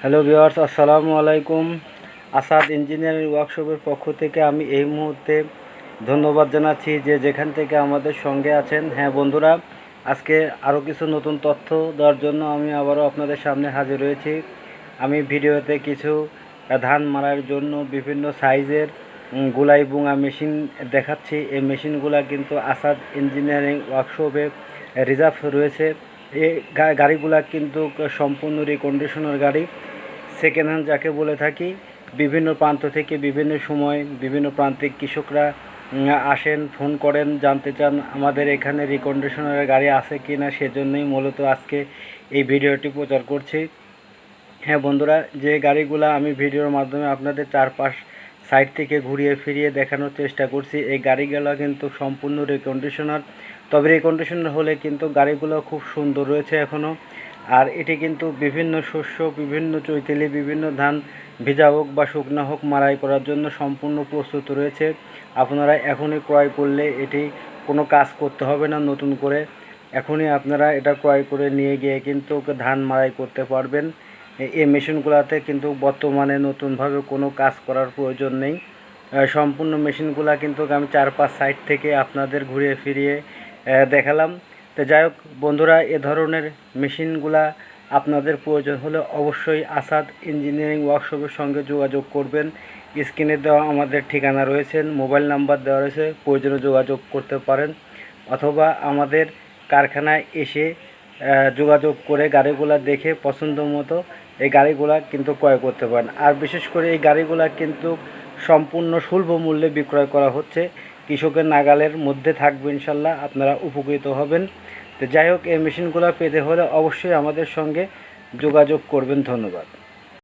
Hello viewers, আসসালামু আলাইকুম। Asad engineering ওয়ার্কশপের পক্ষ থেকে আমি এই মুহূর্তে ধন্যবাদ জানাচ্ছি যে যেখান থেকে আমাদের সঙ্গে আছেন। হ্যাঁ বন্ধুরা, আজকে আরও কিছু নতুন তথ্য দেওয়ার জন্য আমি আবারও আপনাদের সামনে হাজির হয়েছি। আমি ভিডিওতে কিছু ধান মারার জন্য বিভিন্ন সাইজের গুলাই বুঙা মেশিন দেখাচ্ছি। এই মেশিনগুলা কিন্তু আসাদ ইঞ্জিনিয়ারিং ওয়ার্কশপে রিজার্ভ রয়েছে। এই গাড়িগুলা কিন্তু সম্পূর্ণ রিকন্ডিশনার গাড়ি, সেকেন্ড হ্যান্ড যাকে বলে থাকি। বিভিন্ন প্রান্ত থেকে বিভিন্ন সময় বিভিন্ন প্রান্তিক কৃষকরা আসেন, ফোন করেন, জানতে চান আমাদের এখানে রিকন্ডিশনারের গাড়ি আছে কি না। সেজন্যই মূলত আজকে এই ভিডিওটি প্রচার করছি। হ্যাঁ বন্ধুরা, যে গাড়িগুলো আমি ভিডিওর মাধ্যমে আপনাদের চারপাশ সাইড থেকে ঘুরিয়ে ফিরিয়ে দেখানোর চেষ্টা করছি, এই গাড়িগুলো কিন্তু সম্পূর্ণ রিকন্ডিশনার। তবে রিকন্ডিশনার হলে কিন্তু গাড়িগুলো খুব সুন্দর রয়েছে এখনও। আর এটি কিন্তু বিভিন্ন শস্য, বিভিন্ন চৈতালি, বিভিন্ন ধান ভেজা হোক বা শুকনা হোক মাড়াই করার জন্য সম্পূর্ণ প্রস্তুত রয়েছে। আপনারা এখনই ক্রয় করলে এটি কোনো কাজ করতে হবে না নতুন করে। এখনই আপনারা এটা ক্রয় করে নিয়ে গিয়ে কিন্তু ধান মাড়াই করতে পারবেন। এই মেশিনগুলোতে কিন্তু বর্তমানে নতুনভাবে কোনো কাজ করার প্রয়োজন নেই। সম্পূর্ণ মেশিনগুলো কিন্তু আমি 4-5 সাইড থেকে আপনাদের ঘুরিয়ে ফিরিয়ে দেখালাম। তো যাই হোক বন্ধুরা, এ ধরনের মেশিনগুলা আপনাদের প্রয়োজন হলে অবশ্যই আসাদ ইঞ্জিনিয়ারিং ওয়ার্কশপের সঙ্গে যোগাযোগ করবেন। স্ক্রিনে দেওয়া আমাদের ঠিকানা রয়েছে, মোবাইল নাম্বার দেওয়া রয়েছে, প্রয়োজনে যোগাযোগ করতে পারেন। অথবা আমাদের কারখানায় এসে যোগাযোগ করে গাড়িগুলো দেখে পছন্দ মতো এই গাড়িগুলা কিন্তু ক্রয় করতে পারেন। আর বিশেষ করে এই গাড়িগুলা কিন্তু সম্পূর্ণ সুলভ মূল্যে বিক্রয় করা হচ্ছে। কৃষকের নাগালের মধ্যে থাকবে, ইনশাল্লাহ আপনারা উপকৃত হবেন। তো যাই হোক, এই মেশিনগুলো পেতে হলে অবশ্যই আমাদের সঙ্গে যোগাযোগ করবেন। ধন্যবাদ।